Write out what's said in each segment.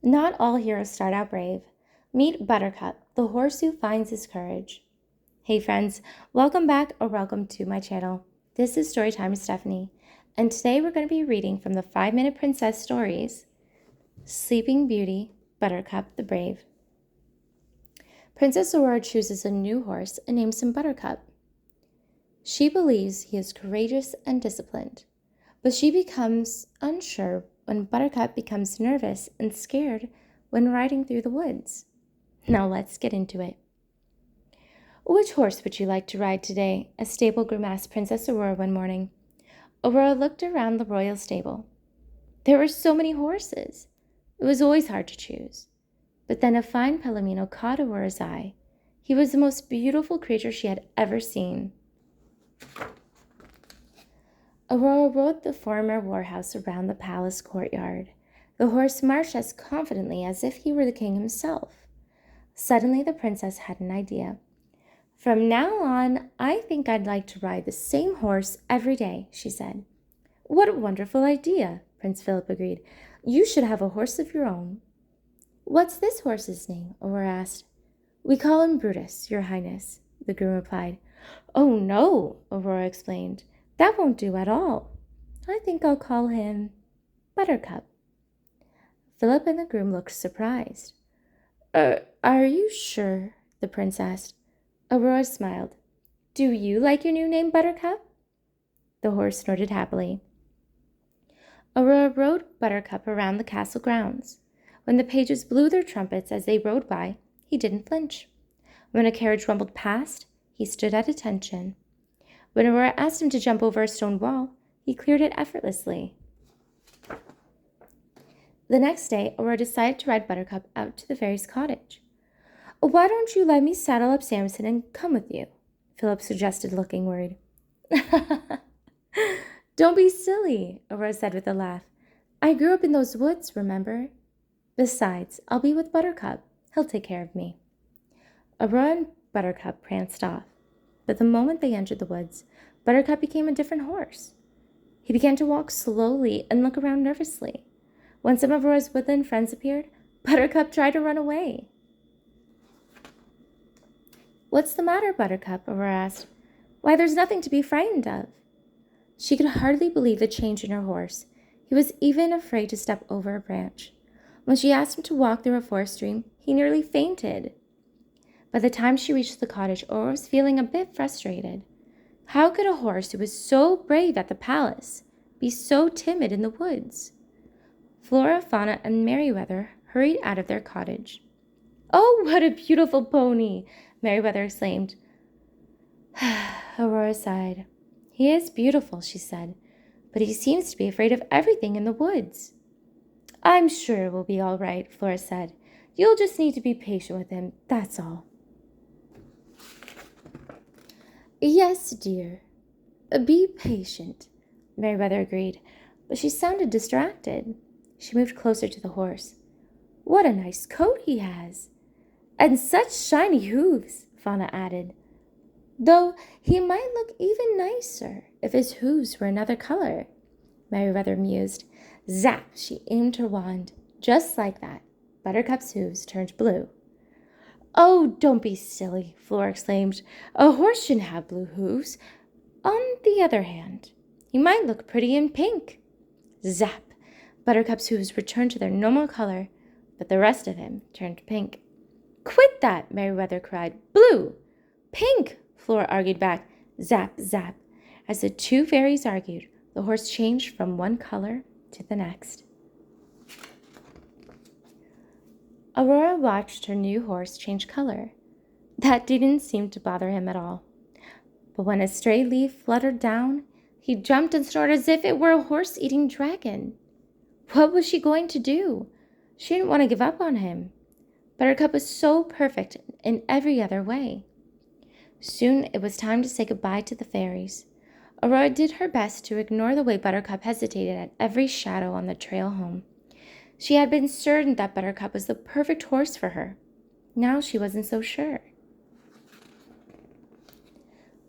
Not all heroes start out brave. Meet Buttercup, the horse who finds his courage. Hey friends, welcome back or welcome to my channel. This is Storytime with Stephanie, and today we're going to be reading from the 5-Minute Princess stories, Sleeping Beauty, Buttercup the Brave. Princess Aurora chooses a new horse and names him Buttercup. She believes he is courageous and disciplined, but she becomes unsure when Buttercup becomes nervous and scared when riding through the woods. Now let's get into it. Which horse would you like to ride today? A stable groom asked Princess Aurora one morning. Aurora looked around the royal stable. There were so many horses. It was always hard to choose. But then a fine Palomino caught Aurora's eye. He was the most beautiful creature she had ever seen. Aurora rode the former warhouse around the palace courtyard. The horse marched as confidently as if he were the king himself. Suddenly the princess had an idea. From now on, I think I'd like to ride the same horse every day, she said. What a wonderful idea, Prince Philip agreed. You should have a horse of your own. What's this horse's name? Aurora asked. We call him Brutus, your highness, the groom replied. Oh no, Aurora explained. That won't do at all. I think I'll call him Buttercup. Philip and the groom looked surprised. Are you sure? The prince asked. Aurora smiled. Do you like your new name, Buttercup? The horse snorted happily. Aurora rode Buttercup around the castle grounds. When the pages blew their trumpets as they rode by, he didn't flinch. When a carriage rumbled past, he stood at attention. When Aurora asked him to jump over a stone wall, he cleared it effortlessly. The next day, Aurora decided to ride Buttercup out to the fairy's cottage. Why don't you let me saddle up Samson and come with you? Philip suggested, looking worried. Don't be silly, Aurora said with a laugh. I grew up in those woods, remember? Besides, I'll be with Buttercup. He'll take care of me. Aurora and Buttercup pranced off. But the moment they entered the woods, Buttercup became a different horse. He began to walk slowly and look around nervously. When some of Aurora's woodland friends appeared, Buttercup tried to run away. What's the matter, Buttercup? Aurora asked. Why, there's nothing to be frightened of. She could hardly believe the change in her horse. He was even afraid to step over a branch. When she asked him to walk through a forest stream, he nearly fainted. By the time she reached the cottage, Aurora was feeling a bit frustrated. How could a horse who was so brave at the palace be so timid in the woods? Flora, Fauna, and Merryweather hurried out of their cottage. Oh, what a beautiful pony! Merryweather exclaimed. Aurora sighed. He is beautiful, she said, but he seems to be afraid of everything in the woods. I'm sure it will be all right, Flora said. You'll just need to be patient with him, that's all. Yes, dear. Be patient, Merryweather agreed, but she sounded distracted. She moved closer to the horse. What a nice coat he has! And such shiny hooves, Fauna added. Though he might look even nicer if his hooves were another color, Merryweather mused. Zap! She aimed her wand. Just like that, Buttercup's hooves turned blue. Oh, don't be silly, Flora exclaimed. A horse shouldn't have blue hooves. On the other hand, he might look pretty in pink. Zap! Buttercup's hooves returned to their normal color, but the rest of him turned pink. Quit that, Merryweather cried. Blue! Pink! Flora argued back. Zap, zap. As the two fairies argued, the horse changed from one color to the next. Aurora watched her new horse change color. That didn't seem to bother him at all. But when a stray leaf fluttered down, he jumped and snorted as if it were a horse-eating dragon. What was she going to do? She didn't want to give up on him. Buttercup was so perfect in every other way. Soon it was time to say goodbye to the fairies. Aurora did her best to ignore the way Buttercup hesitated at every shadow on the trail home. She had been certain that Buttercup was the perfect horse for her. Now she wasn't so sure.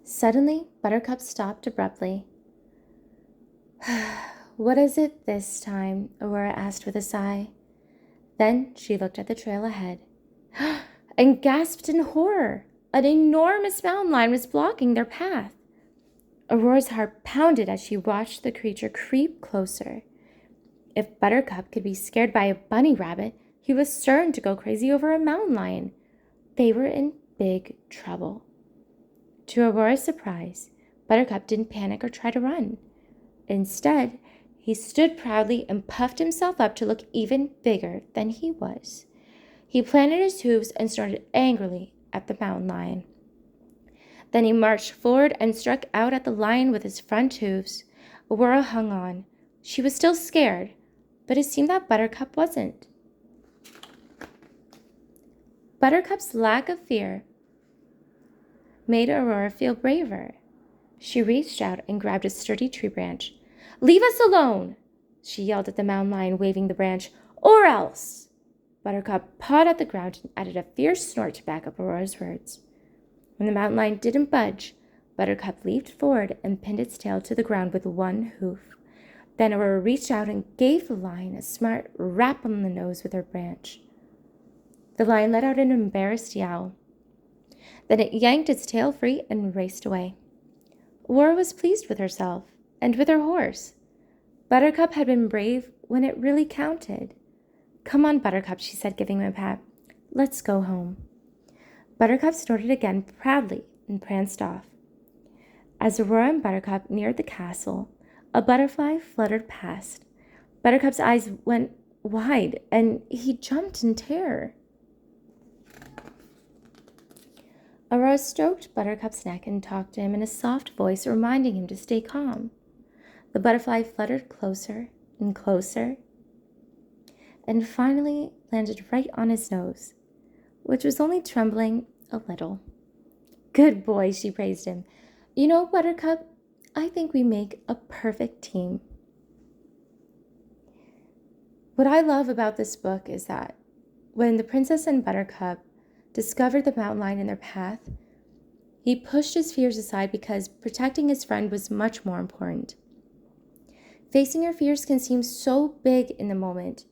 Suddenly, Buttercup stopped abruptly. What is it this time? Aurora asked with a sigh. Then she looked at the trail ahead and gasped in horror. An enormous mountain lion was blocking their path. Aurora's heart pounded as she watched the creature creep closer. If Buttercup could be scared by a bunny rabbit, he was certain to go crazy over a mountain lion. They were in big trouble. To Aurora's surprise, Buttercup didn't panic or try to run. Instead, he stood proudly and puffed himself up to look even bigger than he was. He planted his hooves and snorted angrily at the mountain lion. Then he marched forward and struck out at the lion with his front hooves. Aurora hung on. She was still scared, but it seemed that Buttercup wasn't. Buttercup's lack of fear made Aurora feel braver. She reached out and grabbed a sturdy tree branch. "Leave us alone!" she yelled at the mountain lion, waving the branch. "Or else!" Buttercup pawed at the ground and added a fierce snort to back up Aurora's words. When the mountain lion didn't budge, Buttercup leaped forward and pinned its tail to the ground with one hoof. Then Aurora reached out and gave the lion a smart rap on the nose with her branch. The lion let out an embarrassed yowl. Then it yanked its tail free and raced away. Aurora was pleased with herself and with her horse. Buttercup had been brave when it really counted. "Come on, Buttercup," she said, giving him a pat. "Let's go home." Buttercup snorted again proudly and pranced off. As Aurora and Buttercup neared the castle, a butterfly fluttered past. Buttercup's eyes went wide, and he jumped in terror. Aurora stroked Buttercup's neck and talked to him in a soft voice, reminding him to stay calm. The butterfly fluttered closer and closer, and finally landed right on his nose, which was only trembling a little. "Good boy," she praised him. "You know, Buttercup, I think we make a perfect team." What I love about this book is that when the princess and Buttercup discovered the mountain lion in their path, he pushed his fears aside because protecting his friend was much more important. Facing your fears can seem so big in the moment,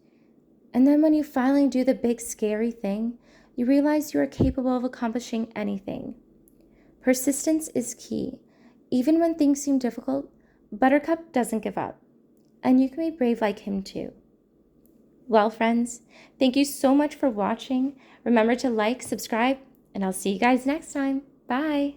and then when you finally do the big scary thing, you realize you are capable of accomplishing anything. Persistence is key. Even when things seem difficult, Buttercup doesn't give up, and you can be brave like him too. Well, friends, thank you so much for watching. Remember to like, subscribe, and I'll see you guys next time. Bye.